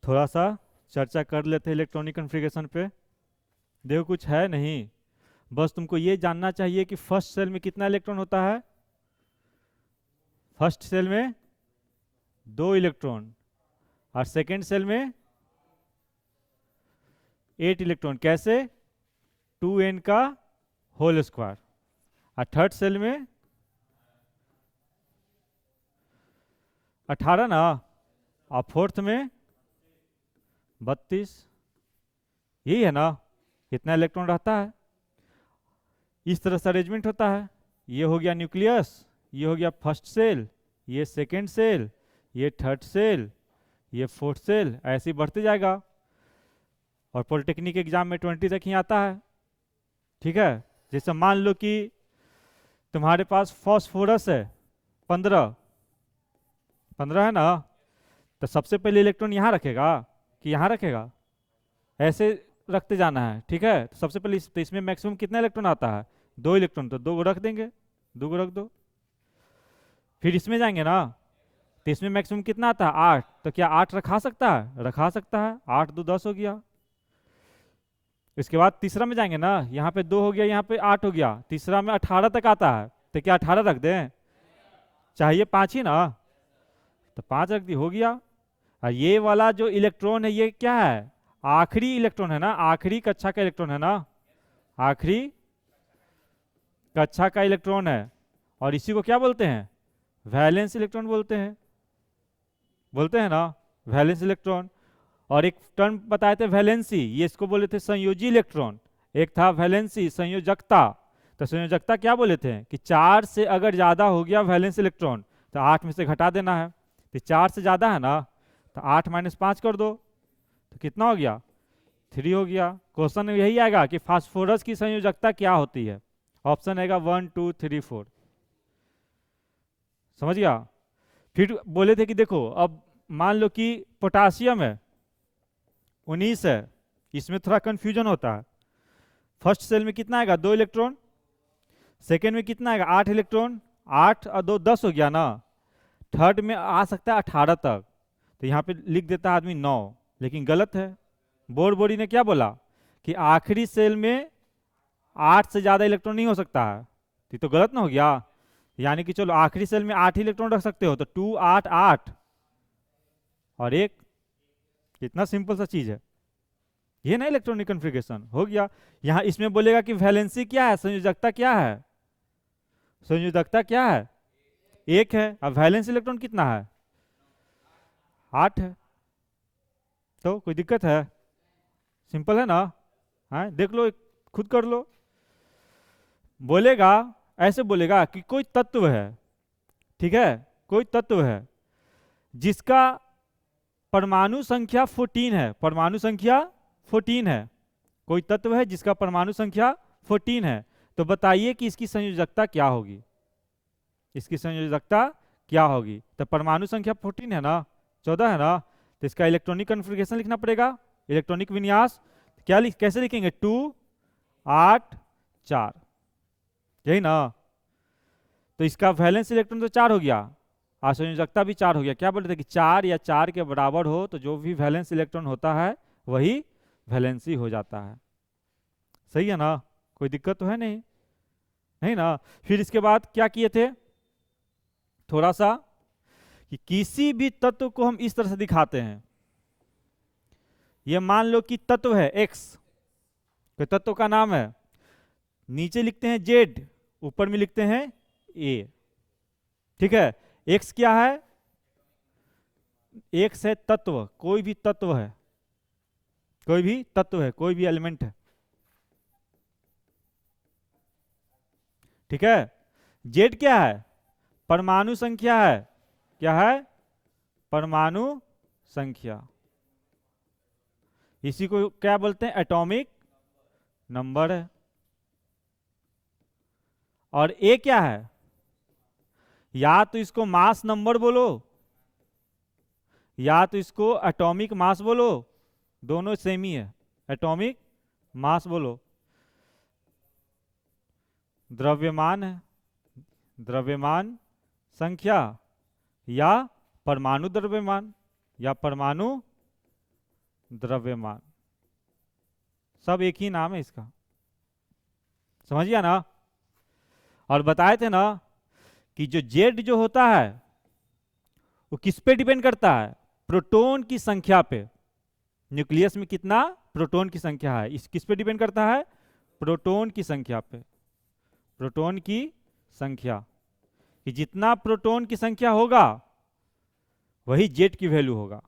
थोड़ा सा चर्चा कर लेते हैं इलेक्ट्रॉनिक कॉन्फ़िगरेशन पे। देखो कुछ है नहीं, बस तुमको ये जानना चाहिए कि फर्स्ट सेल में कितना इलेक्ट्रॉन होता है। फर्स्ट सेल में 2 इलेक्ट्रॉन और सेकेंड सेल में 8 इलेक्ट्रॉन। कैसे? 2n का होल स्क्वायर। और थर्ड सेल में 18 ना, और फोर्थ में 32। यही है ना, कितना इलेक्ट्रॉन रहता है। इस तरह से अरेंजमेंट होता है। ये हो गया न्यूक्लियस, ये हो गया फर्स्ट सेल, ये सेकेंड सेल, ये थर्ड सेल, ये फोर्थ सेल, ऐसे ही बढ़ते जाएगा। और पॉलिटेक्निक एग्जाम में 20 तक ही आता है। ठीक है, जैसे मान लो कि तुम्हारे पास फॉस्फोरस है 15 है ना, तो सबसे पहले इलेक्ट्रॉन यहाँ रखेगा कि यहाँ रखेगा, ऐसे रखते जाना है। ठीक है, तो सबसे पहले तो इसमें मैक्सिमम कितना इलेक्ट्रॉन आता है? 2 इलेक्ट्रॉन, तो 2 को रख देंगे, 2 को रख दो। फिर इसमें जाएंगे ना, तो इसमें मैक्सिमम कितना आता है? 8। तो क्या 8 रखा सकता है? रखा सकता है। 8 2 10 हो गया। इसके बाद तीसरा में जाएंगे ना, यहाँ पे 2 हो गया, यहाँ पे 8 हो गया, तीसरा में 18 तक आता है, तो क्या 18 रख दें? चाहिए 5 ही ना, तो 5 रख दी, हो गया। और ये वाला जो इलेक्ट्रॉन है ये क्या है? आखिरी इलेक्ट्रॉन है ना, आखिरी कक्षा का इलेक्ट्रॉन है ना, आखिरी कक्षा का इलेक्ट्रॉन है। और इसी को क्या बोलते हैं? वैलेंस इलेक्ट्रॉन बोलते हैं। बोलते हैं ना, वैलेंस इलेक्ट्रॉन। और एक टर्म बताए थे वैलेंसी, ये इसको बोले थे संयोजी इलेक्ट्रॉन। एक था वैलेंसी, संयोजकता। तो संयोजकता क्या बोले थे कि 4 से अगर ज्यादा हो गया वैलेंस इलेक्ट्रॉन तो 8 में से घटा देना है। तो 4 से ज्यादा है ना, तो 8 - 5 कर दो, तो कितना हो गया? 3 हो गया। क्वेश्चन में यही आएगा कि फास्फोरस की संयोजकता क्या होती है। ऑप्शन आएगा 1 2 3 4। समझ गया? फिर बोले थे कि देखो अब मान लो कि पोटासियम है 19 है, इसमें थोड़ा कंफ्यूजन होता है। फर्स्ट सेल में कितना आएगा? 2 इलेक्ट्रॉन। सेकेंड में कितना आएगा? 8 इलेक्ट्रॉन। 8 और 2 10 हो गया ना। थर्ड में आ सकता है 18 तक, तो यहाँ पे लिख देता है आदमी 9, लेकिन गलत है। बोर्ड बॉडी ने क्या बोला कि आखिरी सेल में 8 से ज्यादा इलेक्ट्रॉन नहीं हो सकता है, तो गलत ना हो गया। यानी कि चलो आखिरी सेल में 8 इलेक्ट्रॉन रख सकते हो, तो 2 8 8 और 1। कितना सिंपल सा चीज है ये ना, इलेक्ट्रॉनिक कॉन्फ़िगरेशन हो गया। यहाँ इसमें बोलेगा कि वैलेंसी क्या है, संयोजकता क्या है। संयोजकता क्या है? 1 है। अब वैलेंस इलेक्ट्रॉन कितना है? 8 है। तो कोई दिक्कत है? सिंपल है ना। हाँ देख लो, खुद कर लो। बोलेगा, ऐसे बोलेगा कि कोई तत्व है, ठीक है, कोई तत्व है जिसका परमाणु संख्या 14 है। परमाणु संख्या 14 है। कोई तत्व है जिसका परमाणु संख्या 14 है। तो बताइए कि इसकी संयोजकता क्या होगी। इसकी संयोजकता क्या होगी? तो परमाणु संख्या 14 है ना, 14 है ना, तो इसका इलेक्ट्रॉनिक कॉन्फ़िगरेशन लिखना पड़ेगा। इलेक्ट्रॉनिक विन्यास क्या कैसे लिखेंगे? 2 8 4, यही ना। तो इसका वैलेंस इलेक्ट्रॉन तो 4 हो गया और संयोजकता भी 4 हो गया। क्या बोलते थे कि 4 या 4 के बराबर हो तो जो भी वैलेंस इलेक्ट्रॉन होता है वही वैलेंसी हो जाता है। सही है ना, कोई दिक्कत तो है नहीं, नहीं ना। फिर इसके बाद क्या किए थे थोड़ा सा, कि किसी भी तत्व को हम इस तरह से दिखाते हैं। ये मान लो कि तत्व है x, कोई तत्व का नाम है, नीचे लिखते हैं z, ऊपर में लिखते हैं a। ठीक है, x क्या है? x है तत्व, कोई भी तत्व है, कोई भी तत्व है, कोई भी एलिमेंट है। ठीक है, z क्या है? परमाणु संख्या है। क्या है? परमाणु संख्या। इसी को क्या बोलते हैं? एटॉमिक नंबर है। और a क्या है? या तो इसको मास नंबर बोलो या तो इसको एटॉमिक मास बोलो, दोनों सेम ही है। एटॉमिक मास बोलो। द्रव्यमान है, द्रव्यमान संख्या, या परमाणु द्रव्यमान, या परमाणु द्रव्यमान, सब एक ही नाम है इसका, समझ गया ना। और बताए थे ना कि जो जेड जो होता है वो किस पे डिपेंड करता है, प्रोटॉन की संख्या पे। न्यूक्लियस में कितना प्रोटॉन की संख्या है, इस किस पे डिपेंड करता है, प्रोटॉन की संख्या पे, प्रोटॉन की संख्या, कि जितना प्रोटॉन की संख्या होगा वही जेड की वैल्यू होगा।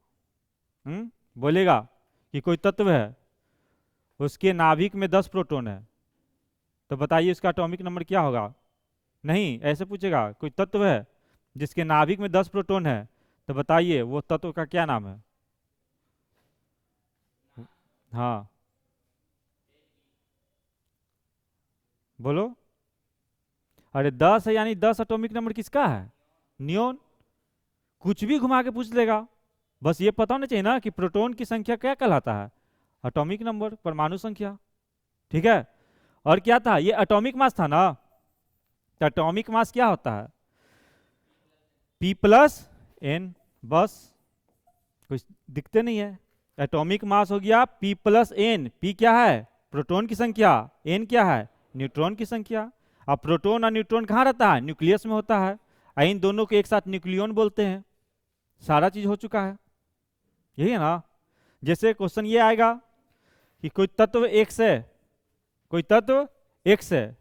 बोलेगा कि कोई तत्व है उसके नाभिक में 10 प्रोटॉन है, तो बताइए उसका एटॉमिक नंबर क्या होगा। नहीं, ऐसे पूछेगा कोई तत्व है जिसके नाभिक में 10 प्रोटॉन है, तो बताइए वो तत्व का क्या नाम है। हाँ बोलो। अरे 10 है यानी 10 एटॉमिक नंबर किसका है, नियोन। कुछ भी घुमा के पूछ लेगा, बस ये पता होना चाहिए ना कि प्रोटॉन की संख्या क्या कहलाता है, एटॉमिक नंबर, परमाणु संख्या। ठीक है। और क्या था, ये एटॉमिक मास था ना, तो एटॉमिक मास क्या होता है, P+N, बस कुछ दिखते नहीं है। एटॉमिक मास हो गया P+N। P क्या है, प्रोटॉन की संख्या, N क्या है, न्यूट्रॉन की संख्या। अब प्रोटॉन और न्यूट्रॉन कहाँ रहता है, न्यूक्लियस में होता है, इन दोनों को एक साथ न्यूक्लियन बोलते हैं। सारा चीज हो चुका है, यही है ना। जैसे क्वेश्चन ये आएगा कि कोई तत्व X है, कोई तत्व X है,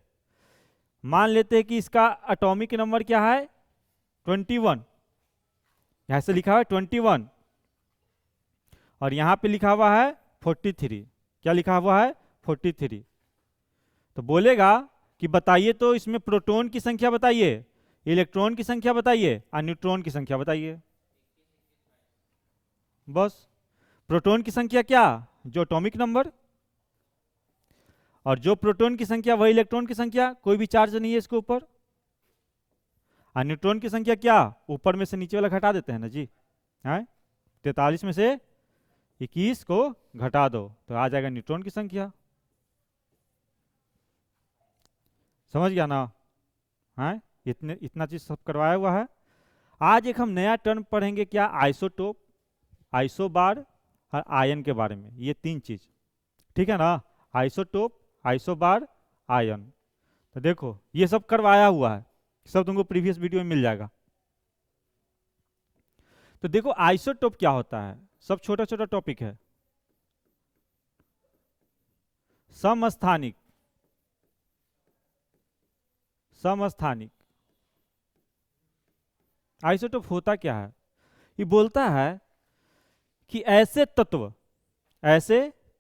मान लेते हैं कि इसका एटॉमिक नंबर क्या है 21, यहां से लिखा है 21 और यहां पे लिखा हुआ है 43। क्या लिखा हुआ है, 43। तो बोलेगा कि बताइए तो इसमें प्रोटॉन की संख्या बताइए, इलेक्ट्रॉन की संख्या बताइए और न्यूट्रॉन की संख्या बताइए। बस प्रोटॉन की संख्या क्या, जो एटॉमिक नंबर, और जो प्रोटॉन की संख्या वही इलेक्ट्रॉन की संख्या, कोई भी चार्ज नहीं है इसके ऊपर। और न्यूट्रॉन की संख्या क्या, ऊपर में से नीचे वाला घटा देते हैं ना जी, है 43 में से 21 को घटा दो तो आ जाएगा न्यूट्रॉन की संख्या। समझ गया ना, है इतना चीज सब करवाया हुआ है। आज एक हम नया टर्म पढ़ेंगे, क्या, आइसोटोप, आइसोबार और आयन के बारे में, ये 3 चीज। ठीक है ना, आइसोटोप, आइसोबार, आयन। तो देखो ये सब करवाया हुआ है, सब तुमको प्रीवियस वीडियो में मिल जाएगा। तो देखो आइसोटोप क्या होता है, सब छोटा छोटा टॉपिक है। समस्थानिक, समस्थानिक आइसोटोप होता क्या है, ये बोलता है कि ऐसे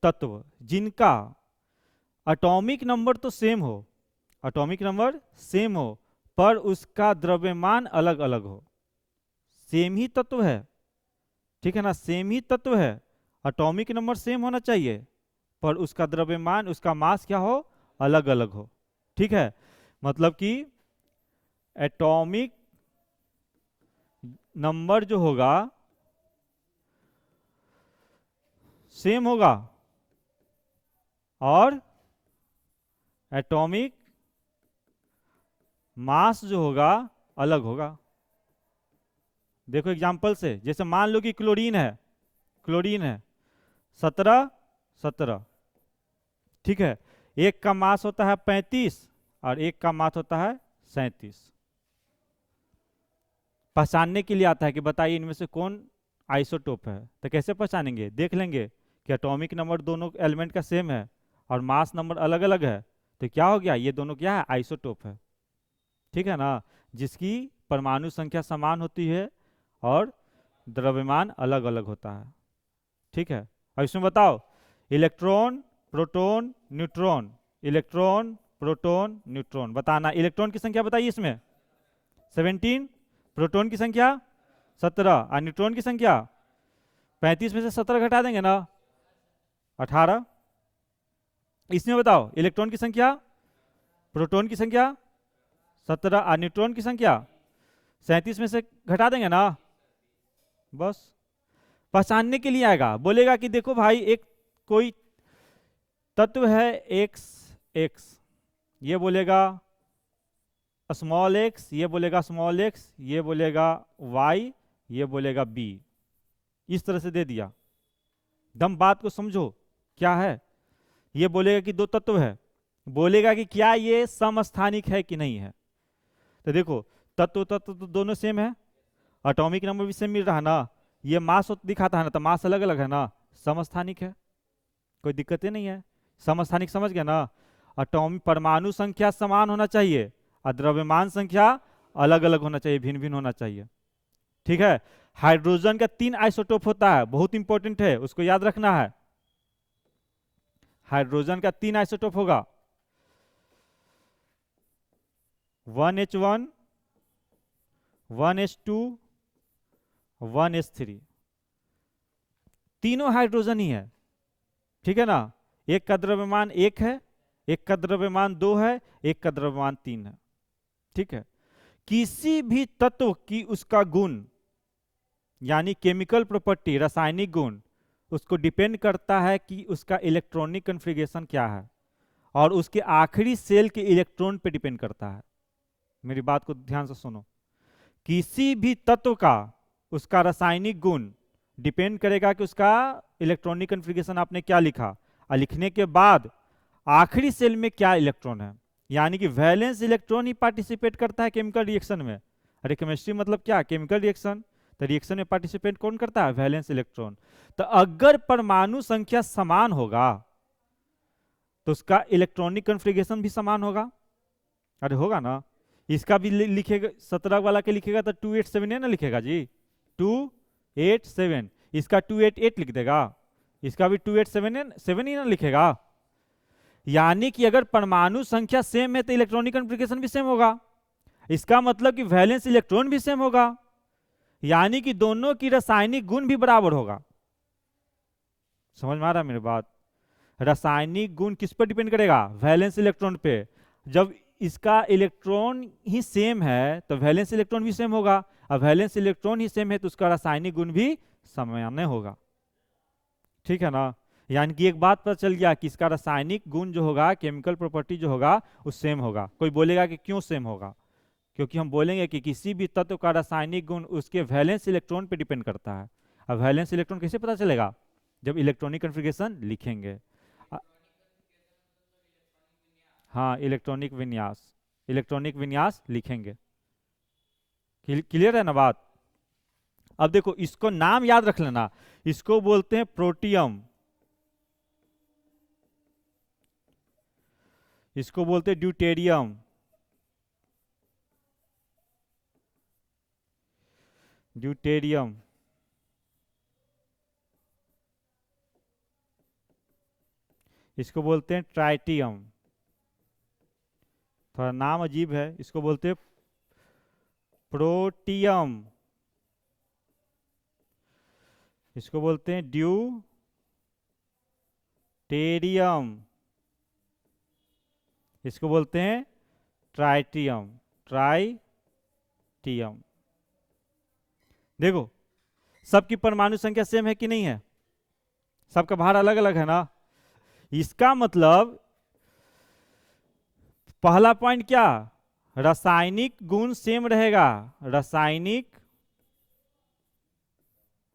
तत्व जिनका एटॉमिक नंबर तो सेम हो, एटॉमिक नंबर सेम हो, पर उसका द्रव्यमान अलग अलग हो। सेम ही तत्व है, ठीक है ना, सेम ही तत्व है, एटॉमिक नंबर सेम होना चाहिए, पर उसका द्रव्यमान, उसका मास क्या हो, अलग अलग हो। ठीक है, मतलब कि एटॉमिक नंबर जो होगा सेम होगा और एटॉमिक मास जो होगा अलग होगा। देखो एग्जांपल से, जैसे मान लो कि क्लोरीन है, क्लोरीन है 17, ठीक है, एक का मास होता है 35 और एक का मास होता है 37। पहचानने के लिए आता है कि बताइए इनमें से कौन आइसोटोप है, तो कैसे पहचानेंगे, देख लेंगे कि एटॉमिक नंबर दोनों एलिमेंट का सेम है और मास नंबर अलग अलग है, तो क्या हो गया, ये दोनों क्या है, आइसोटोप है। ठीक है ना, जिसकी परमाणु संख्या समान होती है और द्रव्यमान अलग अलग होता है। ठीक है, अब इसमें बताओ, electron, proton, neutron, electron, proton, neutron, बताना। इलेक्ट्रॉन की संख्या बताइए इसमें 17, प्रोटॉन की संख्या 17 और न्यूट्रॉन की संख्या 35 में से 17 घटा देंगे ना 18। इसमें बताओ इलेक्ट्रॉन की संख्या, प्रोटॉन की संख्या 17 और न्यूट्रॉन की संख्या 37 में से घटा देंगे ना, बस। पहचानने के लिए आएगा, बोलेगा कि देखो भाई एक कोई तत्व है x, ये बोलेगा स्मॉल x, ये बोलेगा स्मॉल x, ये बोलेगा y, ये बोलेगा b, इस तरह से दे दिया। दम बात को समझो क्या है। ये बोलेगा कि दो तत्व है, बोलेगा कि क्या ये समस्थानिक है कि नहीं है। तो देखो तत्व तत्व तो दोनों सेम है, एटॉमिक नंबर भी सेम मिल रहा है ना, ये मास दिखाता है ना, तो मास अलग अलग है ना, समस्थानिक है, कोई दिक्कत ही नहीं है। समस्थानिक समझ गया ना, एटॉमिक परमाणु संख्या समान होना चाहिए और द्रव्यमान संख्या अलग अलग होना चाहिए, भिन्न भिन्न होना चाहिए। ठीक है। हाइड्रोजन का 3 आइसोटोप होता है, बहुत इंपॉर्टेंट है, उसको याद रखना है। हाइड्रोजन का 3 आइसोटोप होगा, 1H1, 1H2, 1H3, तीनों हाइड्रोजन ही है। ठीक है ना, एक का द्रव्यमान 1 है, एक का द्रव्यमान 2 है, एक का द्रव्यमान 3 है। ठीक है। किसी भी तत्व की उसका गुण यानी केमिकल प्रॉपर्टी, रासायनिक गुण, उसको डिपेंड करता है कि उसका इलेक्ट्रॉनिक कॉन्फ़िगरेशन क्या है, और उसके आखिरी सेल के इलेक्ट्रॉन पे डिपेंड करता है। मेरी बात को ध्यान से सुनो, किसी भी तत्व का उसका रासायनिक गुण डिपेंड करेगा कि उसका इलेक्ट्रॉनिक कॉन्फ़िगरेशन आपने क्या लिखा, और लिखने के बाद आखिरी सेल में क्या इलेक्ट्रॉन है, यानी कि वैलेंस इलेक्ट्रॉन ही पार्टिसिपेट करता है केमिकल रिएक्शन में। अरे केमिस्ट्री मतलब क्या, केमिकल रिएक्शन, तो रिएक्शन में पार्टिसिपेट कौन करता है, वैलेंस इलेक्ट्रॉन। तो अगर परमाणु संख्या समान होगा तो उसका इलेक्ट्रॉनिक कॉन्फ़िगरेशन भी समान होगा। अरे होगा ना, इसका भी लिखेगा 17 वाला के लिखेगा तो 287 है ना लिखेगा जी, 287, इसका 288 लिख देगा, इसका भी 287 ही ना लिखेगा। यानी कि अगर परमाणु संख्या सेम है तो इलेक्ट्रॉनिक कॉन्फ़िगरेशन भी सेम होगा, इसका मतलब कि वैलेंस इलेक्ट्रॉन भी सेम होगा, यानी कि दोनों की रासायनिक गुण भी बराबर होगा। समझ में आ रहा है मेरी बात। रासायनिक गुण किस पर डिपेंड करेगा, वैलेंस इलेक्ट्रॉन पे। जब इसका इलेक्ट्रॉन ही सेम है तो वैलेंस इलेक्ट्रॉन भी सेम होगा, और वैलेंस इलेक्ट्रॉन ही सेम है तो उसका रासायनिक गुण भी समान होगा। ठीक है ना, यानी कि एक बात पता चल गया कि इसका रासायनिक गुण जो होगा, केमिकल प्रॉपर्टी जो होगा, वो सेम होगा। कोई बोलेगा कि क्यों सेम होगा, क्योंकि हम बोलेंगे कि किसी भी तत्व का रासायनिक गुण उसके वैलेंस इलेक्ट्रॉन पे डिपेंड करता है। अब वैलेंस इलेक्ट्रॉन कैसे पता चलेगा, जब इलेक्ट्रॉनिक कॉन्फ़िगरेशन लिखेंगे। अ- हाँ, इलेक्ट्रॉनिक विन्यास, इलेक्ट्रॉनिक विन्यास लिखेंगे। क्लियर है ना बात। अब देखो इसको नाम याद रख लेना, इसको बोलते हैं प्रोटियम, इसको बोलते हैं ड्यूटेरियम, ड्यूटेरियम, इसको बोलते हैं ट्राइटियम। थोड़ा नाम अजीब है, इसको बोलते हैं प्रोटियम, इसको बोलते हैं ड्यूटेरियम, इसको बोलते हैं ट्राइटियम, ट्राइटियम। देखो सबकी परमाणु संख्या सेम है कि नहीं है, सबका भार अलग अलग है ना। इसका मतलब पहला पॉइंट क्या, रासायनिक गुण सेम रहेगा, रासायनिक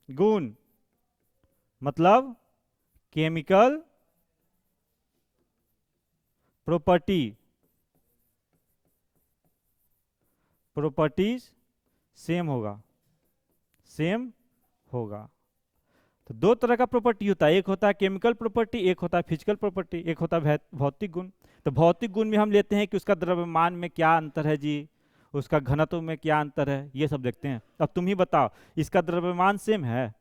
गुण मतलब केमिकल प्रॉपर्टी, प्रॉपर्टीज सेम होगा, सेम होगा। तो दो तरह का प्रॉपर्टी होता है, एक होता है केमिकल प्रॉपर्टी, एक होता है फिजिकल प्रॉपर्टी, एक होता है भौतिक गुण। तो भौतिक गुण में हम लेते हैं कि उसका द्रव्यमान में क्या अंतर है जी, उसका घनत्व में क्या अंतर है, ये सब देखते हैं। अब तुम ही बताओ, इसका द्रव्यमान सेम है,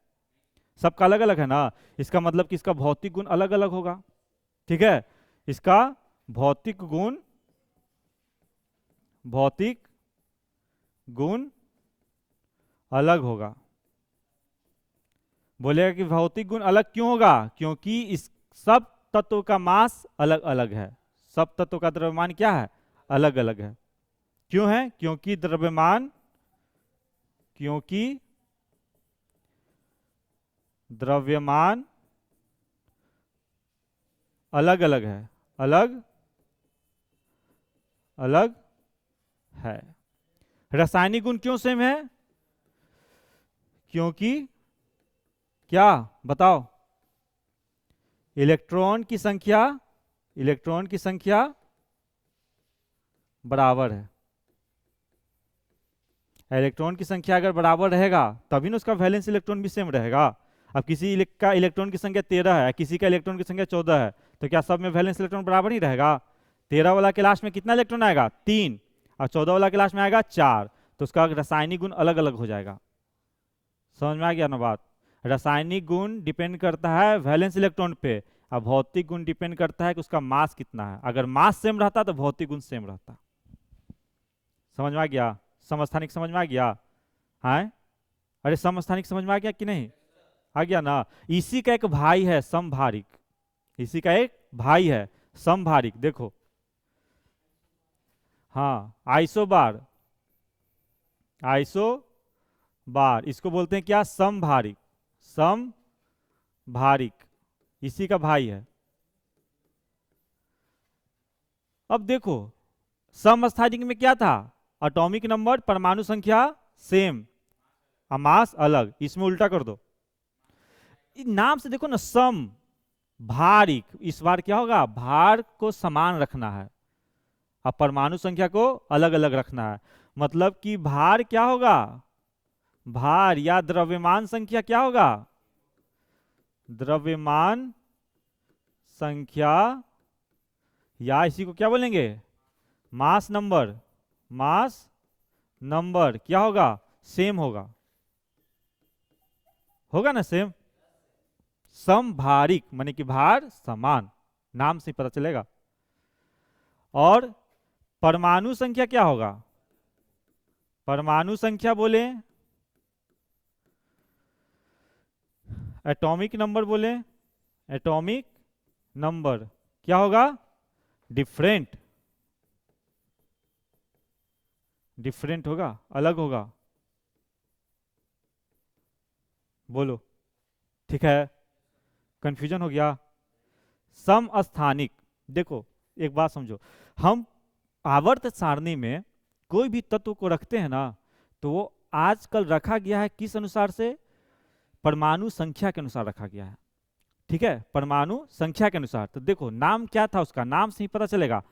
सबका अलग अलग है ना, इसका मतलब कि इसका भौतिक गुण अलग अलग होगा। ठीक है, इसका भौतिक गुण, भौतिक गुण अलग होगा। बोलेगा कि भौतिक गुण अलग क्यों होगा, क्योंकि इस सब तत्वों का मास अलग अलग है, सब तत्वों का द्रव्यमान क्या है, अलग अलग है। क्यों है, क्योंकि द्रव्यमान, क्योंकि द्रव्यमान अलग अलग है, अलग अलग है। रासायनिक गुण क्यों सेम है, क्योंकि क्या बताओ, इलेक्ट्रॉन की संख्या बराबर है। इलेक्ट्रॉन की संख्या अगर बराबर रहेगा तभी ना उसका वैलेंस इलेक्ट्रॉन भी सेम रहेगा। अब किसी का इलेक्ट्रॉन की संख्या 13 है, किसी का इलेक्ट्रॉन की संख्या 14 है, तो क्या सब में वैलेंस इलेक्ट्रॉन बराबर ही रहेगा? 13 वाला के लास्ट में कितना इलेक्ट्रॉन आएगा? 3, और 14 वाला के लास्ट में आएगा 4, तो उसका रासायनिक गुण अलग अलग हो जाएगा। समझ में आ गया ना बात? रासायनिक गुण डिपेंड करता है वैलेंस इलेक्ट्रॉन पे, और भौतिक गुण डिपेंड करता है कि उसका मास कितना है। अगर मास सेम रहता तो भौतिक गुण सेम रहता। समझ में आ गया? समस्थानिक समझ में आ गया? हाँ, अरे समस्थानिक समझ में आ गया कि नहीं? आ गया ना? इसी का एक भाई है समभारिक, इसी का एक भाई है समभारिक। देखो, हाँ, आइसोबार इसको बोलते हैं क्या? समभारिक। इसी का भाई है। अब देखो, समस्थानिक में क्या था? एटॉमिक नंबर, परमाणु संख्या सेम, मास अलग। इसमें उल्टा कर दो, नाम से देखो ना, सम भारिक, इस बार क्या होगा? भार को समान रखना है, अब परमाणु संख्या को अलग अलग रखना है। मतलब कि भार क्या होगा? भार या द्रव्यमान संख्या क्या होगा? द्रव्यमान संख्या, या इसी को क्या बोलेंगे? मास नंबर क्या होगा? सेम होगा ना सेम। समभारिक माने कि भार समान, नाम से पता चलेगा। और परमाणु संख्या क्या होगा? परमाणु संख्या बोले, एटॉमिक नंबर बोले, एटॉमिक नंबर क्या होगा? डिफरेंट होगा, अलग होगा। बोलो, ठीक है? कंफ्यूजन हो गया? समस्थानिक, देखो एक बात समझो, हम आवर्त सारणी में कोई भी तत्व को रखते हैं ना, तो वो आजकल रखा गया है किस अनुसार से? परमाणु संख्या के अनुसार रखा गया है। ठीक है, परमाणु संख्या के अनुसार। तो देखो नाम क्या था उसका? नाम से ही पता चलेगा,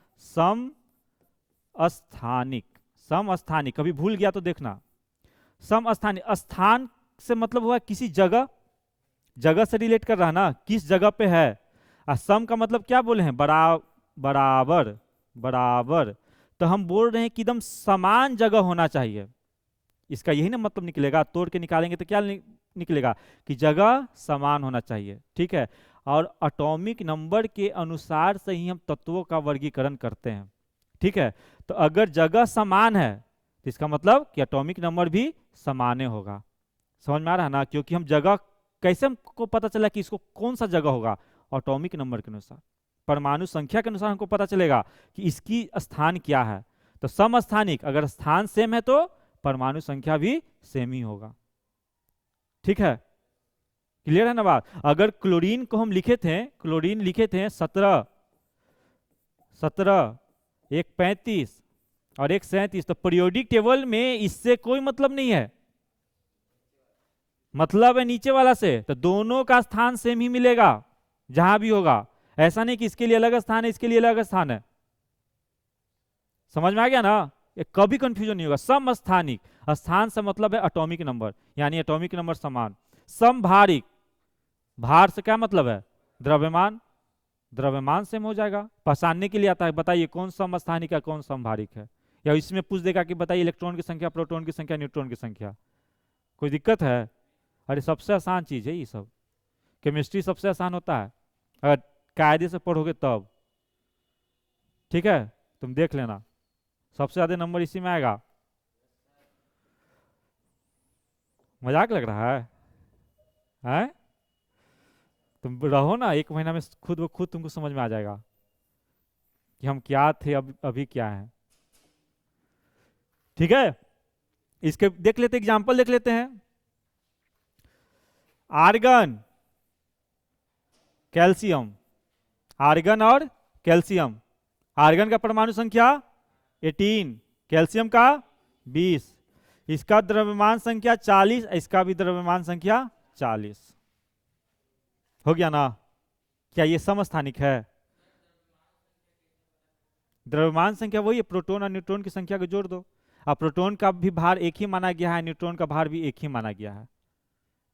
समस्थानिक। कभी भूल गया तो देखना। समस्थानिक, स्थान से मतलब हुआ किसी जगह से रिलेट कर रहा है ना, किस जगह पे है। और सम का मतलब क्या बोले हैं? बराबर। तो हम बोल रहे हैं कि एकदम समान जगह होना चाहिए। इसका यही ना मतलब निकलेगा, तोड़ के निकालेंगे तो क्या निकलेगा? कि जगह समान होना चाहिए। ठीक है, और एटॉमिक नंबर के अनुसार से ही हम तत्वों का वर्गीकरण करते हैं। ठीक है, तो अगर जगह समान है तो इसका मतलब कि एटॉमिक नंबर भी समान होगा। समझ में आ रहा है ना? क्योंकि हम जगह, कैसे हमको पता चला कि इसको कौन सा जगह होगा? एटॉमिक नंबर के अनुसार, परमाणु संख्या के अनुसार हमको पता चलेगा कि इसकी स्थान क्या है। तो समस्थानिक, अगर स्थान सेम है तो परमाणु संख्या भी सेम ही होगा। ठीक है, क्लियर है ना बात? अगर क्लोरीन को हम लिखे थे 17, एक 35 और एक 37, तो पीरियोडिक टेबल में इससे कोई मतलब नहीं है, मतलब है नीचे वाला से। तो दोनों का स्थान सेम ही मिलेगा जहां भी होगा। ऐसा नहीं कि इसके लिए अलग स्थान है, इसके लिए अलग स्थान है। समझ में आ गया ना? ये कभी कंफ्यूजन नहीं होगा। समस्थानिक, स्थान से मतलब है एटॉमिक नंबर, यानी एटॉमिक नंबर समान। समभारिक, भार से क्या मतलब है? द्रव्यमान सेम हो जाएगा। पहचानने के लिए आता है, बताइए कौन समस्थानिक है कौन समभारिक है। या इसमें पूछ देगा कि बताइए इलेक्ट्रॉन की संख्या, प्रोटॉन की संख्या, न्यूट्रॉन की संख्या। कोई दिक्कत है? अरे सबसे आसान चीज है ये सब। केमिस्ट्री सबसे आसान होता है अगर कायदे से पढ़ोगे तब। ठीक है, तुम देख लेना, सबसे ज्यादा नंबर इसी में आएगा। मजाक लग रहा है? हैं? तुम रहो ना, 1 महीना में खुद ब खुद तुमको समझ में आ जाएगा कि हम क्या थे, अभी क्या है। ठीक है, इसके देख लेते, एग्जाम्पल देख लेते हैं। आर्गन, कैल्शियम, आर्गन और कैल्शियम। आर्गन का परमाणु संख्या 18, कैल्शियम का 20, इसका द्रव्यमान संख्या 40, इसका भी द्रव्यमान संख्या 40। हो गया ना? क्या ये समस्थानिक है? द्रव्यमान संख्या वही है, प्रोटॉन और न्यूट्रॉन की संख्या को जोड़ दो। अब प्रोटॉन का भी भार एक ही माना गया है, न्यूट्रॉन का भार भी एक ही माना गया है।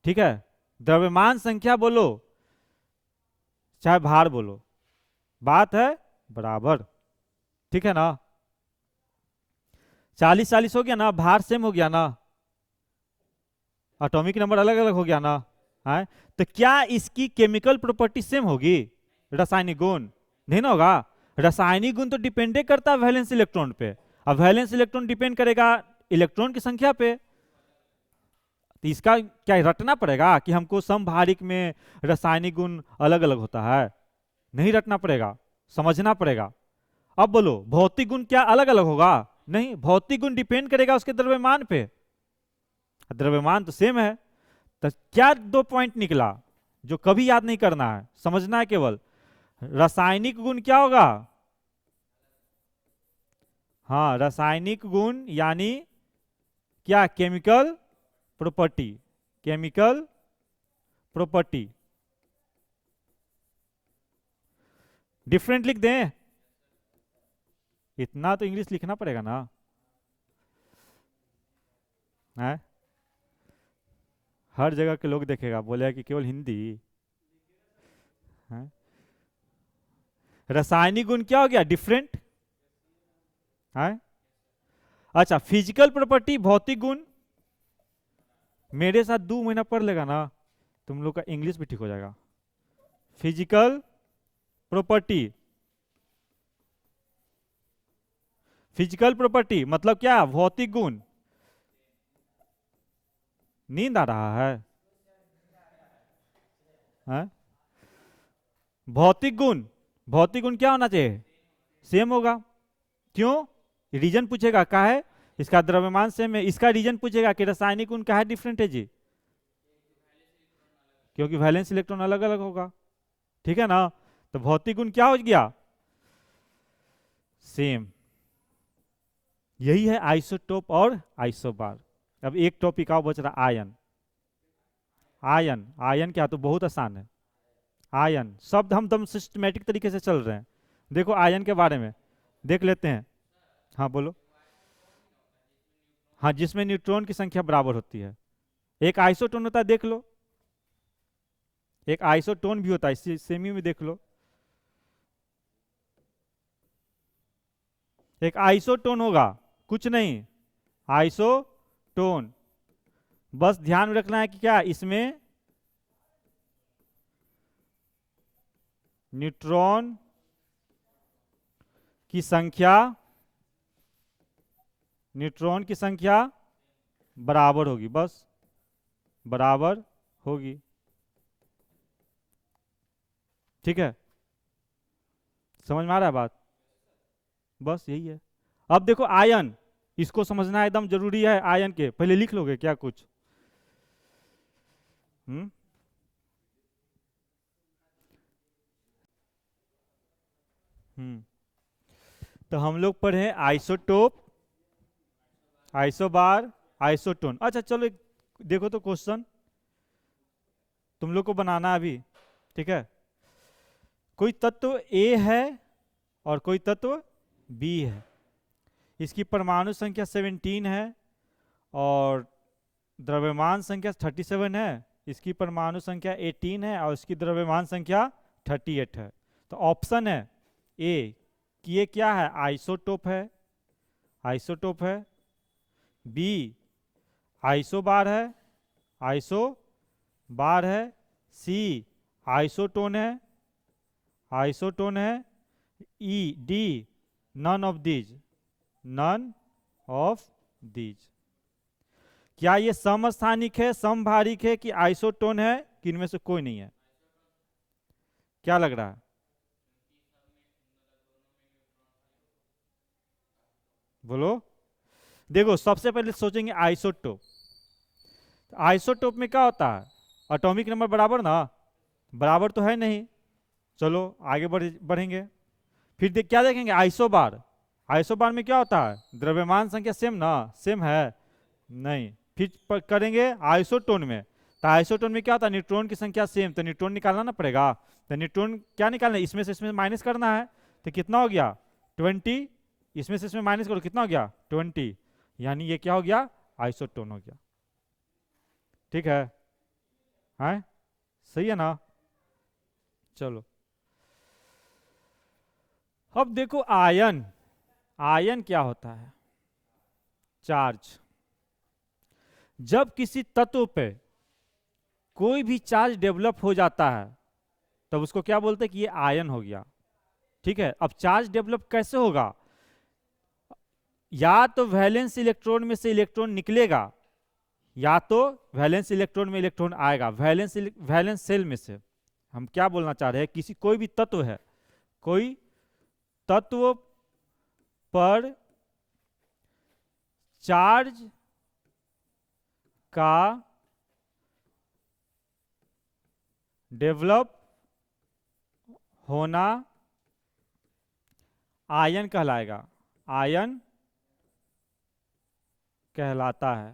ठीक है, द्रव्यमान संख्या बोलो चाहे भार बोलो, बात है बराबर। ठीक है ना? 40-40 हो गया ना, भार सेम हो गया ना, एटॉमिक नंबर अलग अलग हो गया ना है। तो क्या इसकी केमिकल प्रॉपर्टी सेम होगी? रासायनिक गुण नहीं ना होगा। रासायनिक गुण तो डिपेंडे करता है वैलेंस इलेक्ट्रॉन पे, अब वैलेंस इलेक्ट्रॉन डिपेंड करेगा इलेक्ट्रॉन की संख्या पे। तो इसका क्या रटना पड़ेगा कि हमको समभारिक में रासायनिक गुण अलग अलग होता है? नहीं रटना पड़ेगा, समझना पड़ेगा। अब बोलो भौतिक गुण क्या अलग अलग होगा? नहीं, भौतिक गुण डिपेंड करेगा उसके द्रव्यमान पे, द्रव्यमान तो सेम है। तो क्या 2 पॉइंट निकला जो कभी याद नहीं करना है, समझना है केवल। रासायनिक गुण क्या होगा? हाँ, रासायनिक गुण यानी क्या? Chemical property, chemical property. Different लिख दें? इतना तो इंग्लिश लिखना पड़ेगा ना है? हर जगह के लोग देखेगा, बोलेगा कि केवल हिंदी है। रासायनिक गुण क्या हो गया? डिफरेंट है। अच्छा, फिजिकल प्रॉपर्टी भौतिक गुण, मेरे साथ 2 महीना पढ़ लेगा ना, तुम लोग का इंग्लिश भी ठीक हो जाएगा। फिजिकल प्रॉपर्टी, फिजिकल प्रॉपर्टी मतलब क्या? भौतिक गुण। नींद आ रहा है? भौतिक गुण, भौतिक गुण क्या होना चाहिए? सेम होगा। क्यों? रीजन पूछेगा का है, इसका द्रव्यमान सेम है। इसका रीजन पूछेगा कि रासायनिक गुण का है डिफरेंट है जी, क्योंकि वैलेंस इलेक्ट्रॉन अलग अलग होगा। ठीक है ना? तो भौतिक गुण क्या हो गया? सेम। यही है आइसोटोप और आइसोबार। अब एक टॉपिक और बच रहा, आयन। आयन, आयन क्या? तो बहुत आसान है। आयन शब्द हम एकदम सिस्टमेटिक तरीके से चल रहे हैं। देखो आयन के बारे में देख लेते हैं। हाँ बोलो। हाँ, जिसमें न्यूट्रॉन की संख्या बराबर होती है। एक आइसोटोन होता है, देख लो। एक आइसोटोन भी होता है, सेमी में देख लो। एक आइसोटोन होगा, कुछ नहीं, आइसोटोन। बस ध्यान में रखना है कि क्या इसमें न्यूट्रॉन की संख्या, न्यूट्रॉन की संख्या बराबर होगी, बस बराबर होगी। ठीक है, समझ में आ रहा है बात? बस यही है। अब देखो आयन, इसको समझना एकदम जरूरी है। आयन के पहले लिख लोगे क्या कुछ? हम्म हम्म तो हम लोग पढ़े आइसोटोप, आइसोबार, आइसोटोन। अच्छा चलो देखो तो क्वेश्चन तुम लोग को बनाना है अभी। ठीक है, कोई तत्व ए है और कोई तत्व बी है। इसकी परमाणु संख्या 17 है और द्रव्यमान संख्या 37 है। इसकी परमाणु संख्या 18 है और इसकी द्रव्यमान संख्या 38 है। तो ऑप्शन है ए कि ये क्या है? आइसोटोप है, आइसोटोप है। बी आइसोबार है, आइसोबार है। सी आइसोटोन है, आइसोटोन है। E D none of these, none of these. क्या ये समस्थानिक है, समभारिक है कि आइसोटोन है, कि इनमें से कोई नहीं है? क्या लग रहा है? बोलो। देखो सबसे पहले सोचेंगे आइसोटोप। आइसोटोप में क्या होता है? एटॉमिक नंबर बराबर ना, बराबर तो है नहीं। चलो आगे बढ़ेंगे। फिर क्या देखेंगे? आइसोबार। आइसोबार में क्या होता है? द्रव्यमान संख्या सेम ना, सेम है नहीं। फिर करेंगे आइसोटोन में, तो आइसोटोन में क्या होता है, न्यूट्रॉन की संख्या सेम, तो न्यूट्रॉन निकालना ना पड़ेगा। तो न्यूट्रॉन क्या निकालना है, इसमें से इसमें माइनस करना है, तो कितना हो गया 20, इसमें से इसमें माइनस करो कितना हो गया 20, यानी ये क्या हो गया आइसोटोन हो गया। ठीक है सही है ना। चलो अब देखो आयन, आयन क्या होता है, चार्ज। जब किसी तत्व पे कोई भी चार्ज डेवलप हो जाता है तब उसको क्या बोलते हैं कि ये आयन हो गया। ठीक है, अब चार्ज डेवलप कैसे होगा, या तो वैलेंस इलेक्ट्रॉन में से इलेक्ट्रॉन निकलेगा, या तो वैलेंस इलेक्ट्रॉन में इलेक्ट्रॉन आएगा। वैलेंस सेल में से हम क्या बोलना चाह रहे हैं, किसी कोई भी तत्व है, कोई तत्व पर चार्ज का डेवलप होना आयन कहलाएगा, आयन कहलाता है।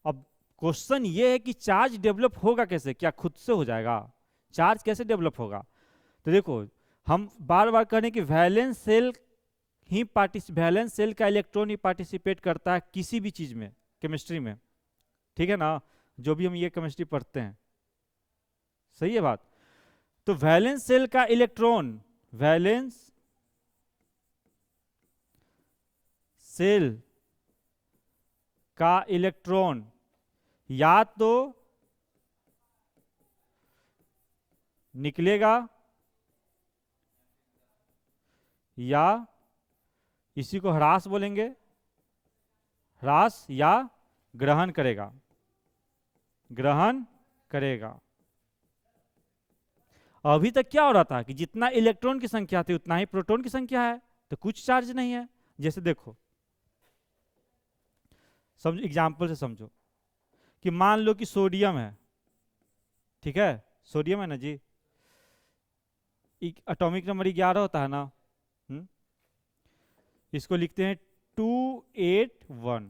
अब क्वेश्चन ये है कि चार्ज डेवलप होगा कैसे, क्या खुद से हो जाएगा, चार्ज कैसे डेवलप होगा। तो देखो हम बार बार कह रहे हैं कि वैलेंस सेल वैलेंस सेल का इलेक्ट्रॉन ही पार्टिसिपेट करता है किसी भी चीज में, केमिस्ट्री में, ठीक है ना, जो भी हम ये केमिस्ट्री पढ़ते हैं, सही है बात। तो वैलेंस सेल का इलेक्ट्रॉन, वैलेंस सेल का इलेक्ट्रॉन या तो निकलेगा या इसी को ह्रास बोलेंगे, ह्रास या ग्रहण करेगा, ग्रहण करेगा। अभी तक क्या हो रहा था कि जितना इलेक्ट्रॉन की संख्या थी उतना ही प्रोटॉन की संख्या है, तो कुछ चार्ज नहीं है। जैसे देखो समझो, एग्जाम्पल से समझो कि मान लो कि सोडियम है, ठीक है, सोडियम है ना जी, एटॉमिक नंबर 11 होता है ना, इसको लिखते हैं 281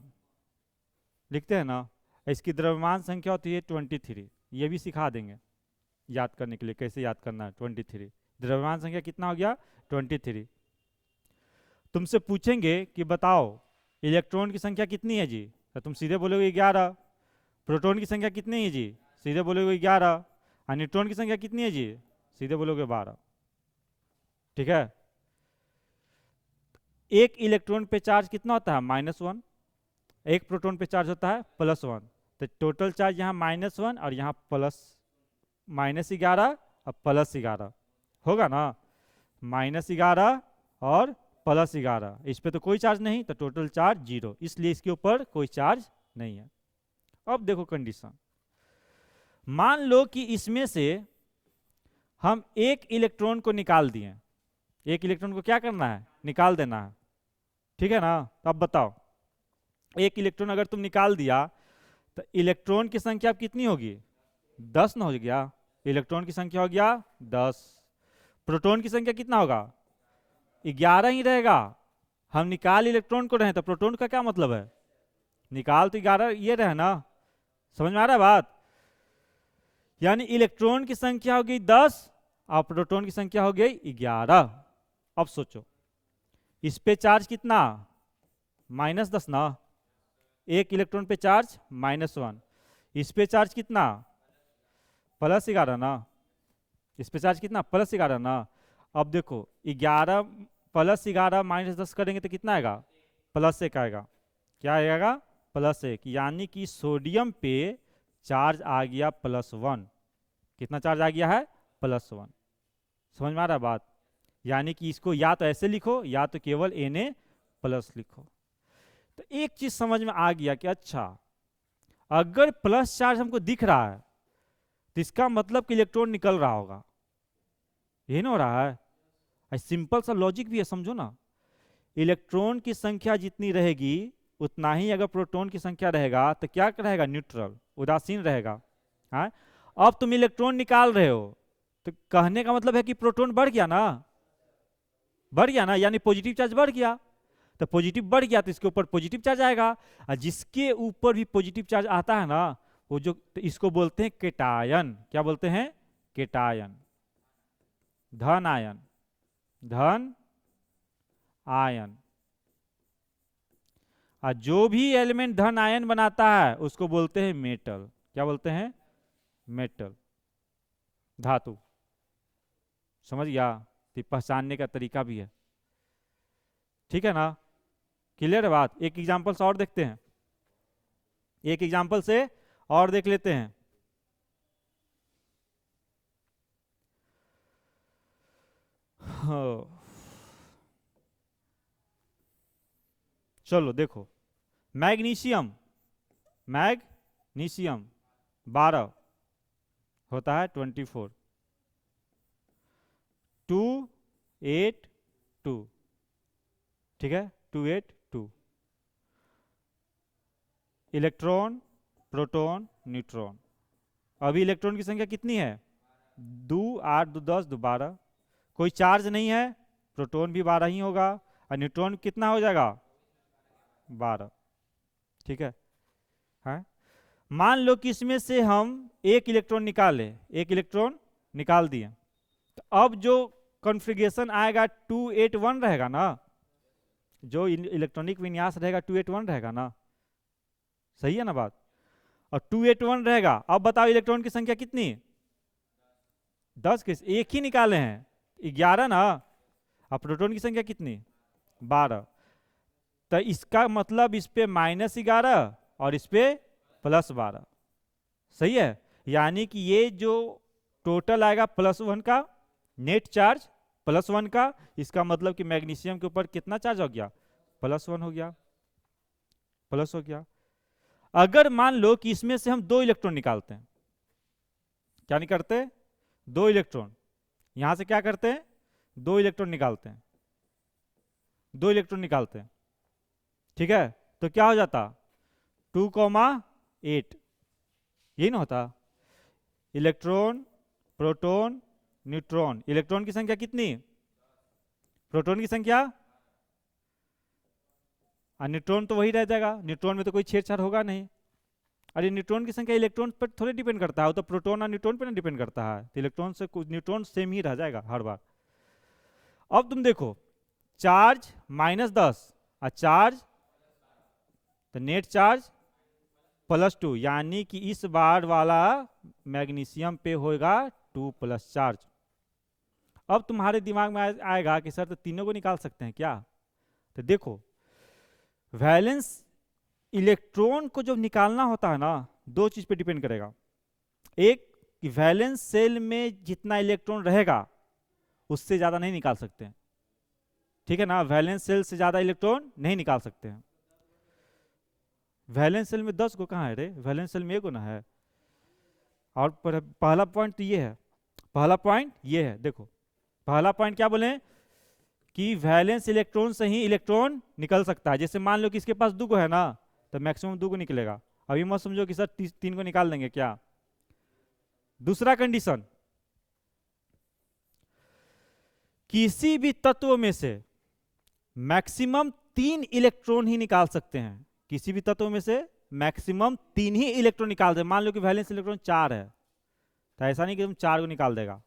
लिखते हैं ना। इसकी द्रव्यमान संख्या होती है 23, ये भी सिखा देंगे याद करने के लिए कैसे याद करना है। 23 द्रव्यमान संख्या कितना हो गया 23। तुमसे पूछेंगे कि बताओ इलेक्ट्रॉन की संख्या कितनी है जी, तो तुम सीधे बोलोगे 11। प्रोटॉन की संख्या कितनी है जी, सीधे बोलोगे 11। और न्यूट्रॉन की संख्या कितनी है जी, सीधे बोलोगे 12। ठीक है, एक इलेक्ट्रॉन पे चार्ज कितना होता है -1, एक प्रोटॉन पे चार्ज होता है +1, तो टोटल चार्ज यहाँ -1 और यहाँ -11 और +11 होगा ना, -11 और +11, इस पे तो कोई चार्ज नहीं, तो टोटल चार्ज 0, इसलिए इसके ऊपर कोई चार्ज नहीं है। अब देखो कंडीशन, मान लो कि इसमें से हम एक इलेक्ट्रॉन को निकाल दिए, एक इलेक्ट्रॉन को क्या करना है, निकाल देना है, ठीक है ना। तो अब बताओ एक इलेक्ट्रॉन अगर तुम निकाल दिया तो इलेक्ट्रॉन की संख्या अब कितनी होगी, 10 ना हो गया, इलेक्ट्रॉन की संख्या हो गया 10। प्रोटॉन की संख्या कितना होगा, 11 ही रहेगा। हम निकाल इलेक्ट्रॉन को रहे, तो प्रोटॉन का क्या मतलब है, निकाल तो 11 ये रहे ना, समझ में आ रहा है बात। यानी इलेक्ट्रॉन की संख्या हो गई 10 और प्रोटॉन की संख्या हो गई 11। अब सोचो इस पे चार्ज कितना, -10 ना, एक इलेक्ट्रॉन पे चार्ज -1, इस पे चार्ज कितना +11 ना, इस पे चार्ज कितना +11 ना। अब देखो 11 +11 -10 करेंगे तो कितना आएगा, +1 आएगा। क्या आएगा, +1, यानी कि सोडियम पे चार्ज आ गया +1। कितना चार्ज आ गया है, +1। समझ में आ रहा है बात। यानी कि इसको या तो ऐसे लिखो या तो केवल Na+ लिखो। तो एक चीज समझ में आ गया कि अच्छा अगर प्लस चार्ज हमको दिख रहा है तो इसका मतलब कि इलेक्ट्रॉन निकल रहा होगा, यही ना हो रहा है। सिंपल सा लॉजिक भी है, समझो ना। इलेक्ट्रॉन की संख्या जितनी रहेगी उतना ही अगर प्रोटॉन की संख्या रहेगा तो क्या रहेगा, न्यूट्रल, उदासीन रहेगा। हाँ, अब तुम इलेक्ट्रॉन निकाल रहे हो तो कहने का मतलब है कि प्रोटॉन बढ़ गया ना, बढ़ गया ना, यानी पॉजिटिव चार्ज बढ़ गया। तो पॉजिटिव बढ़ गया तो इसके ऊपर पॉजिटिव चार्ज आएगा, और जिसके ऊपर भी पॉजिटिव चार्ज आता है ना वो जो, तो इसको बोलते हैं केटायन। क्या बोलते हैं? केटायन। धन आयन, धन आयन। और जो भी एलिमेंट धन आयन बनाता है उसको बोलते हैं मेटल। क्या बोलते हैं? मेटल, धातु। समझ गया? तो पहचानने का तरीका भी है, ठीक है ना? क्लियर है बात? एक एग्जांपल से और देखते हैं, एक एग्जांपल से और देख लेते हैं। चलो देखो, मैग्नीशियम, मैग्नीशियम 12 होता है 24, 282, ठीक है, 282। Electron, proton, neutron. अभी इलेक्ट्रॉन की संख्या कितनी है? 2, 8, 2, 10, 2, 12। कोई चार्ज नहीं है, प्रोटॉन भी 12 ही होगा, और न्यूट्रॉन कितना हो जाएगा? 12, ठीक है। हाँ, मान लो कि इसमें से हम एक इलेक्ट्रॉन निकाले, एक इलेक्ट्रॉन निकाल दिए, तो अब जो कॉन्फ़िगरेशन आएगा 281 रहेगा ना, जो इलेक्ट्रॉनिक विन्यास रहेगा 281 रहेगा ना, सही है ना बात? और 281 रहेगा। अब बताओ इलेक्ट्रॉन की संख्या कितनी? 10 किस एक ही निकाले हैं, 11 ना। अब प्रोटॉन की संख्या कितनी? 12। तो इसका मतलब इस पे -11 और इस पे +12, सही है। यानी कि ये जो टोटल आएगा +1 का, नेट चार्ज +1 का, इसका मतलब कि मैग्नीशियम के ऊपर कितना चार्ज हो गया? +1 हो गया, प्लस हो गया। अगर मान लो कि इसमें से हम 2 इलेक्ट्रॉन निकालते हैं, क्या निकालते? 2 इलेक्ट्रॉन। यहां से क्या करते हैं? 2 इलेक्ट्रॉन निकालते हैं, 2 इलेक्ट्रॉन निकालते हैं, ठीक है। तो क्या हो जाता? 2,8, यही ना होता? Electron, proton, neutron. इलेक्ट्रॉन की संख्या कितनी? प्रोटॉन की संख्या, और न्यूट्रॉन तो वही रह जाएगा, न्यूट्रॉन में तो कोई छेड़छाड़ होगा नहीं। अरे न्यूट्रॉन की संख्या इलेक्ट्रॉन पर थोड़े डिपेंड करता है, वो तो प्रोटॉन और न्यूट्रॉन पर ना डिपेंड करता है। तो इलेक्ट्रॉन से न्यूट्रॉन सेम ही रह जाएगा हर बार। अब तुम देखो, चार्ज -10 और चार्ज, तो नेट चार्ज +2, यानी कि इस बार वाला मैग्नीशियम पे होगा 2+ चार्ज। अब तुम्हारे दिमाग में आएगा कि सर तो तीनों को निकाल सकते हैं क्या? तो देखो, वैलेंस इलेक्ट्रॉन को जब निकालना होता है ना, 2 चीज पे डिपेंड करेगा। एक कि वैलेंस सेल में जितना इलेक्ट्रॉन रहेगा उससे ज्यादा नहीं निकाल सकते हैं, ठीक है ना। वैलेंस सेल से ज्यादा इलेक्ट्रॉन नहीं निकाल सकते हैं। वैलेंस सेल में 10 को कहाँ है रे? वैलेंस सेल में 1 ना है। और पहला पॉइंट तो ये है, पहला पॉइंट ये है। देखो, पहला पॉइंट क्या बोले कि वैलेंस इलेक्ट्रॉन से ही इलेक्ट्रॉन निकल सकता है। जैसे मान लो कि इसके पास 2 को है ना, तो मैक्सिमम 2 को निकलेगा। अभी मत समझो कि सर 3 को निकाल देंगे क्या। दूसरा कंडीशन, किसी भी तत्व में से मैक्सिमम 3 इलेक्ट्रॉन ही निकाल सकते हैं। किसी भी तत्व में से मैक्सिमम 3 ही इलेक्ट्रॉन निकाल दे। मान लो कि वैलेंस इलेक्ट्रॉन 4 है, तो ऐसा नहीं कि तुम 4 को निकाल देगा,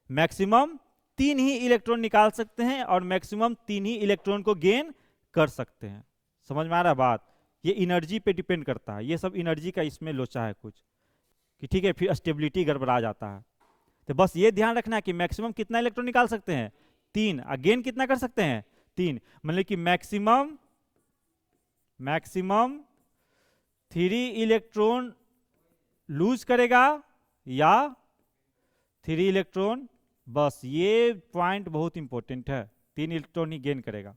मैक्सिमम 3 ही इलेक्ट्रॉन निकाल सकते हैं, और मैक्सिमम 3 ही इलेक्ट्रॉन को गेन कर सकते हैं। समझ में आ रहा है बात? ये एनर्जी पे डिपेंड करता है, ये सब एनर्जी का इसमें लोचा है कुछ, कि ठीक है, फिर स्टेबिलिटी गड़बड़ा जाता है। तो बस ये ध्यान रखना है कि मैक्सिमम कितना इलेक्ट्रॉन निकाल सकते हैं? 3। अगेन कितना कर सकते हैं? 3। मतलब कि मैक्सिमम 3 इलेक्ट्रॉन लूज करेगा या 3 इलेक्ट्रॉन, बस ये पॉइंट बहुत इंपॉर्टेंट है, 3 इलेक्ट्रॉन ही गेन करेगा।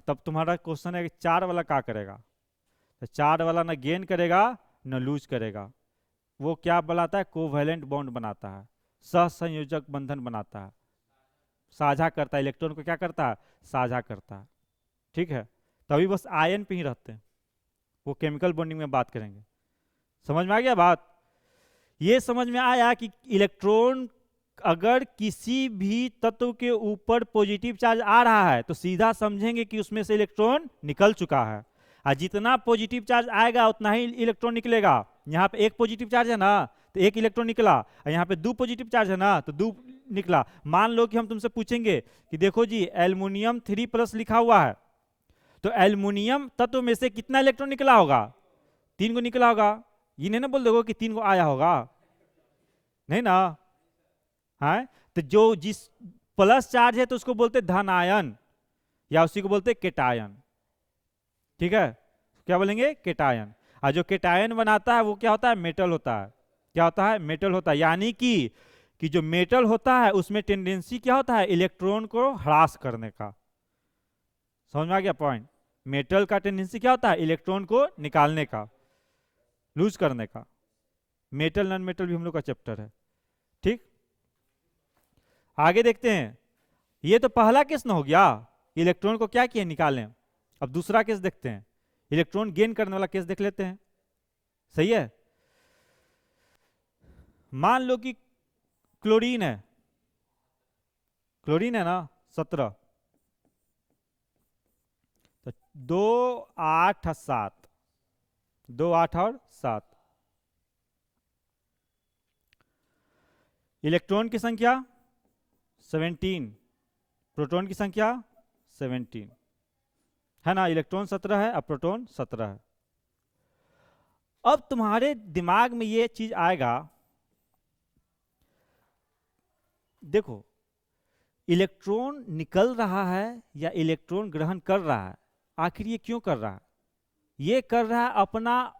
तब तुम्हारा क्वेश्चन है कि 4 वाला क्या करेगा? तो 4 वाला ना गेन करेगा ना लूज करेगा। वो क्या बनाता है? कोवैलेंट बॉन्ड बनाता है, सहसंयोजक बंधन बनाता है, साझा करता है इलेक्ट्रॉन को। क्या करता है? साझा करता है, ठीक है। तभी बस आयन पे ही रहते हैं, वो केमिकल बॉन्डिंग में बात करेंगे। समझ में आ गया बात? ये समझ में आया कि इलेक्ट्रॉन अगर किसी भी तत्व के ऊपर पॉजिटिव चार्ज आ रहा है तो सीधा समझेंगे कि उसमें से इलेक्ट्रॉन निकल चुका है। और जितना पॉजिटिव चार्ज आएगा उतना ही इलेक्ट्रॉन निकलेगा। यहाँ पे एक पॉजिटिव चार्ज है ना तो एक इलेक्ट्रॉन निकला, और यहाँ पे 2 पॉजिटिव चार्ज है ना तो 2 निकला। मान लो कि हम तुमसे पूछेंगे कि देखो जी एल्युमिनियम 3+ लिखा हुआ है, तो एल्युमिनियम तत्व में से कितना इलेक्ट्रॉन निकला होगा? 3 को निकला होगा। ये नहीं ना बोल दोगे कि 3 को आया होगा, नहीं ना? है तो जो जिस प्लस चार्ज है तो उसको बोलते धन आयन, या उसी को बोलते केटायन। ठीक है, क्या बोलेंगे? केटायन। और जो केटायन बनाता है वो क्या होता है? मेटल होता है। क्या होता है? मेटल होता है। यानी कि जो मेटल होता है उसमें टेंडेंसी क्या होता है? इलेक्ट्रॉन को ह्रास करने का। समझ में आ गया पॉइंट? मेटल का टेंडेंसी क्या होता है? इलेक्ट्रॉन को निकालने का, लूज करने का। मेटल नॉन मेटल भी हम लोग का चैप्टर है। ठीक, आगे देखते हैं। ये तो पहला केस ना हो गया, इलेक्ट्रॉन को क्या किया? निकालें। अब दूसरा केस देखते हैं, इलेक्ट्रॉन गेन करने वाला केस देख लेते हैं। सही है, मान लो कि क्लोरीन है, क्लोरीन है ना 17, तो 2 8 7, 2 8 और 7 इलेक्ट्रॉन की संख्या 17, प्रोटॉन की संख्या 17 है ना। इलेक्ट्रॉन 17 है और प्रोटॉन 17 है। अब तुम्हारे दिमाग में ये चीज आएगा, देखो इलेक्ट्रॉन निकल रहा है या इलेक्ट्रॉन ग्रहण कर रहा है, आखिर ये क्यों कर रहा है? ये कर रहा है अपना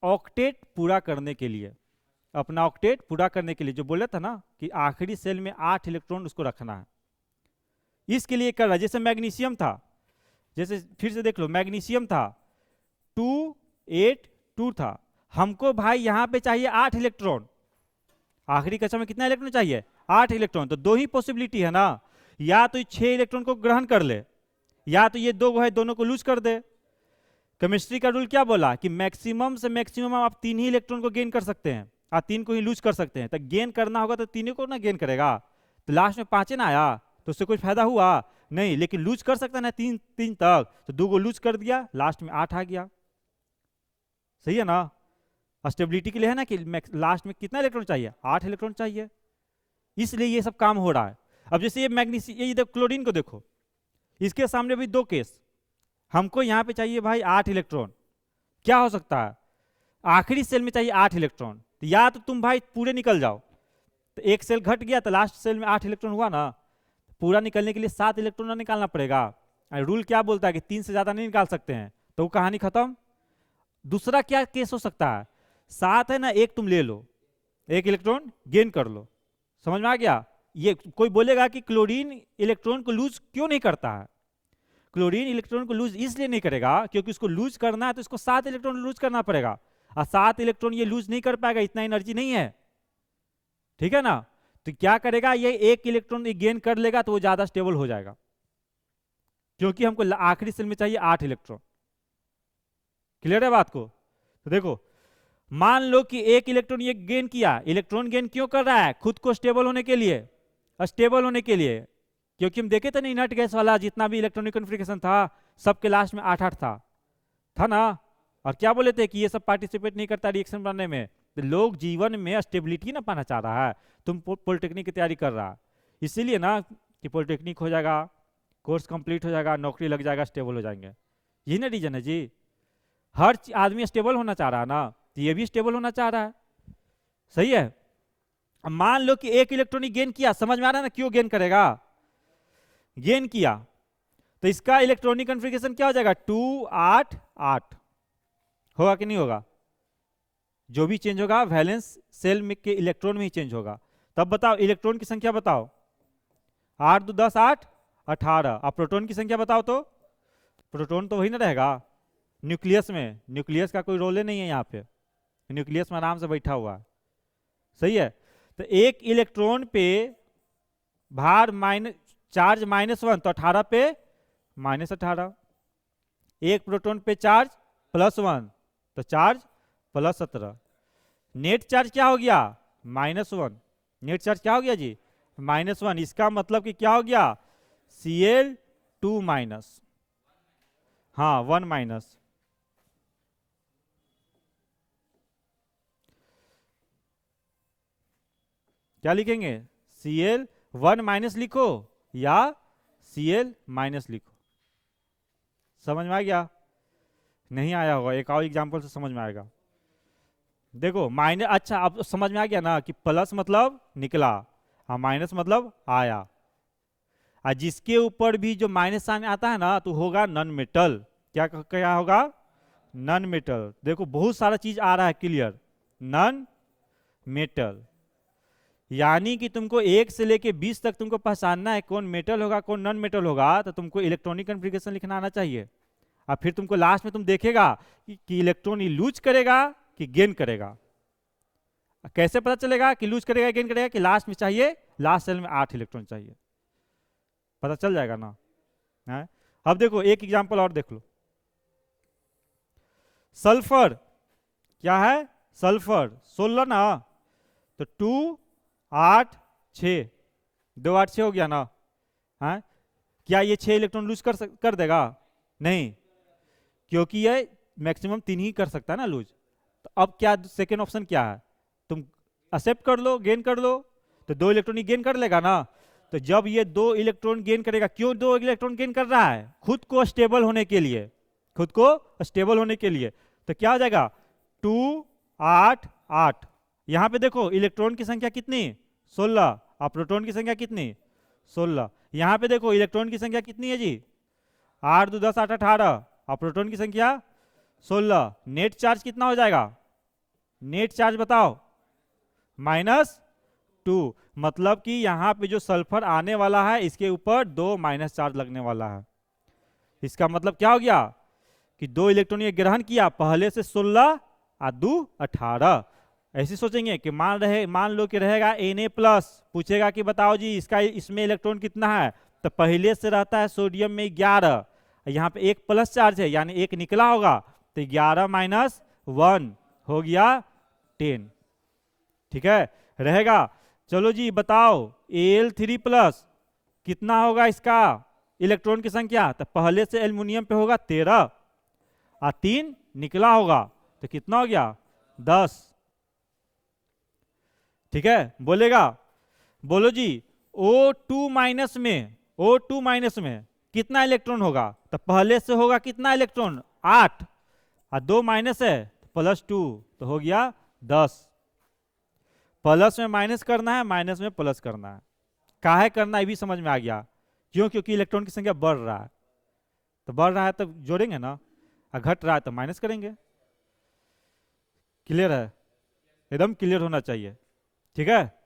ऑक्टेट पूरा करने के लिए, अपना ऑक्टेट पूरा करने के लिए। जो बोला था ना कि आखिरी सेल में 8 इलेक्ट्रॉन उसको रखना है, इसके लिए कर रहा है। जैसे मैग्नीशियम था, जैसे फिर से देख लो, मैग्नीशियम था 2 8 2 था, हमको भाई यहां पे चाहिए 8 इलेक्ट्रॉन। आखिरी कक्षा में कितना इलेक्ट्रॉन चाहिए? 8 इलेक्ट्रॉन। तो 2 ही पॉसिबिलिटी है ना, या तो 6 इलेक्ट्रॉन को ग्रहण कर ले, या तो ये 2 है दोनों को लूज कर दे। केमिस्ट्री का रूल क्या बोला कि मैक्सिमम से मैक्सिमम आप 3 ही इलेक्ट्रॉन को गेन कर सकते हैं, आप 3 को ही लूज कर सकते हैं। तो गेन करना होगा तो 3 को ना गेन करेगा, तो लास्ट में 5 ना आया तो उससे कुछ फायदा हुआ नहीं। लेकिन लूज कर सकता है ना 3 तक, तो 2 को लूज कर दिया, लास्ट में 8 आ गया। सही है ना? स्टेबिलिटी के लिए है ना कि लास्ट में कितना इलेक्ट्रॉन चाहिए? 8 इलेक्ट्रॉन चाहिए, इसलिए ये सब काम हो रहा है। अब जैसे ये मैग्नीशियम, ये क्लोरीन को देखो, इसके सामने भी 2 केस। हमको यहाँ पे चाहिए भाई 8 इलेक्ट्रॉन। क्या हो सकता है? आखिरी सेल में चाहिए 8 इलेक्ट्रॉन, तो या तो तुम भाई पूरे निकल जाओ, तो एक सेल घट गया तो लास्ट सेल में 8 इलेक्ट्रॉन हुआ ना, पूरा निकलने के लिए 7 इलेक्ट्रॉन निकालना पड़ेगा। रूल क्या बोलता है कि 3 से ज्यादा नहीं निकाल सकते हैं, तो वो कहानी खत्म। दूसरा क्या केस हो सकता है? 7 है ना, एक तुम ले लो, 1 इलेक्ट्रॉन गेन कर लो। समझ में आ गया? ये कोई बोलेगा कि क्लोरीन इलेक्ट्रॉन को लूज क्यों नहीं करता है? क्लोरीन इलेक्ट्रॉन को लूज इसलिए नहीं करेगा क्योंकि उसको लूज करना है तो इसको 7 इलेक्ट्रॉन लूज करना पड़ेगा, और 7 इलेक्ट्रॉन ये लूज नहीं कर पाएगा, इतना एनर्जी नहीं है। ठीक है ना? तो क्या करेगा, ये 1 इलेक्ट्रॉन गेन कर लेगा तो वो ज्यादा स्टेबल हो जाएगा, क्योंकि हमको आखिरी सेल में चाहिए 8 इलेक्ट्रॉन। क्लियर है बात को? तो देखो, मान लो कि 1 इलेक्ट्रॉन ये गेन किया, इलेक्ट्रॉन गेन क्यों कर रहा है? खुद को स्टेबल होने के लिए, स्टेबल होने के लिए। क्योंकि हम देखे थे ना इनर्ट गैस वाला जितना भी इलेक्ट्रॉनिक कॉन्फ़िगरेशन था, सबके लास्ट में 8 8 था ना। और क्या बोले थे कि ये सब पार्टिसिपेट नहीं करता रिएक्शन बनाने में। तो लोग जीवन में स्टेबिलिटी ना पाना चाह रहा है। तुम पॉलिटेक्निक की तैयारी कर रहा, इसीलिए ना कि पॉलिटेक्निक हो जाएगा, कोर्स कंप्लीट हो जाएगा, नौकरी लग जाएगा, स्टेबल हो जाएंगे। यही ना रीजन है जी। हर आदमी स्टेबल होना चाह रहा है ना, तो ये भी स्टेबल होना चाह रहा है। सही है? अब मान लो कि 1 इलेक्ट्रॉन गेन किया, समझ में आ रहा है ना क्यों गेन करेगा? गेन किया तो इसका इलेक्ट्रॉनिक कॉन्फ़िगरेशन क्या हो जाएगा? 2 8 8 होगा कि नहीं होगा? जो भी चेंज होगा वैलेंस सेल में के इलेक्ट्रॉन में ही चेंज होगा। तब बताओ इलेक्ट्रॉन की संख्या बताओ, 8 2 10 8 18। अब प्रोटॉन की संख्या बताओ, तो प्रोटॉन तो वही ना रहेगा न्यूक्लियस में। न्यूक्लियस का कोई रोल ही नहीं है यहाँ पे, न्यूक्लियस में आराम से बैठा हुआ है। सही है? तो 1 इलेक्ट्रॉन पे भार चार्ज -1, तो 18 पे -18। 1 प्रोटॉन पे चार्ज +1, तो चार्ज +17। नेट चार्ज क्या हो गया? -1। नेट चार्ज क्या हो गया जी? -1। इसका मतलब कि क्या हो गया? Cl2-। हाँ 1-। क्या लिखेंगे, Cl1 माइनस लिखो या Cl माइनस लिखो। समझ में आ गया? नहीं आया होगा, एक और एग्जांपल से समझ में आएगा। देखो माइनस, अच्छा अब समझ में आ गया ना कि प्लस मतलब निकला और माइनस मतलब आया। और जिसके ऊपर भी जो माइनस साइन आता है ना तो होगा नॉन मेटल। क्या होगा, नॉन मेटल। देखो बहुत सारा चीज आ रहा है क्लियर, नॉन मेटल। यानी कि तुमको 1 से लेके 20 तक तुमको पहचानना है कौन मेटल होगा कौन नॉन मेटल होगा, तो तुमको इलेक्ट्रॉनिक कॉन्फ़िगरेशन लिखना आना चाहिए। और फिर तुमको लास्ट में तुम देखेगा कि इलेक्ट्रॉन लूज करेगा कि गेन करेगा। कैसे पता चलेगा कि लूज करेगा गेन करेगा? कि लास्ट में चाहिए, लास्ट सेल में 8 इलेक्ट्रॉन चाहिए, पता चल जाएगा ना है? अब देखो एक एग्जांपल और देख लो। सल्फर, क्या है, सल्फर 16 ना, तो 2 8 6, 2 8 6 हो गया ना है? क्या ये 6 इलेक्ट्रॉन लूज कर देगा? नहीं, क्योंकि ये मैक्सिमम 3 ही कर सकता है ना लूज। तो अब क्या सेकेंड ऑप्शन क्या है, तुम एक्सेप्ट कर लो, गेन कर लो, तो 2 इलेक्ट्रॉन ही गेन कर लेगा ना। तो जब ये 2 इलेक्ट्रॉन गेन करेगा, क्यों 2 इलेक्ट्रॉन गेन कर रहा है? खुद को स्टेबल होने के लिए, खुद को स्टेबल होने के लिए। तो क्या हो जाएगा 2 8 8। यहां पे देखो इलेक्ट्रॉन की संख्या कितनी, 16, और प्रोटॉन की संख्या कितनी, 16। यहां पे देखो इलेक्ट्रॉन की संख्या कितनी है जी, 8 2 10 8 18, और प्रोटॉन की संख्या 16। नेट चार्ज कितना हो जाएगा, नेट चार्ज बताओ, -2। मतलब कि यहां पे जो सल्फर आने वाला है इसके ऊपर 2 माइनस चार्ज लगने वाला है। इसका मतलब क्या हो गया कि 2 इलेक्ट्रॉन ये ग्रहण किया, पहले से 16 और 2 18। ऐसे सोचेंगे कि मान लो कि रहेगा Na+, पूछेगा कि बताओ जी इसका इसमें इलेक्ट्रॉन कितना है, तो पहले से रहता है सोडियम में 11, यहाँ पे एक प्लस चार्ज है यानी एक निकला होगा, तो 11 - 1 हो गया 10। ठीक है, रहेगा। चलो जी बताओ Al3+ कितना होगा इसका इलेक्ट्रॉन की संख्या, तो पहले से एल्युमिनियम पे होगा 13 और 3 निकला होगा, तो कितना हो गया 10। ठीक है, बोलेगा, बोलो जी O2- में कितना इलेक्ट्रॉन होगा, तो पहले से होगा कितना इलेक्ट्रॉन 8 और 2 माइनस है +2, तो हो गया 10। प्लस में माइनस करना है, माइनस में प्लस करना है। काहे करना है भी समझ में आ गया, क्यों? क्योंकि इलेक्ट्रॉन की संख्या बढ़ रहा है, तो बढ़ रहा है तो जोड़ेंगे ना, और घट रहा है तो माइनस करेंगे। क्लियर है, एकदम क्लियर होना चाहिए। ठीक है।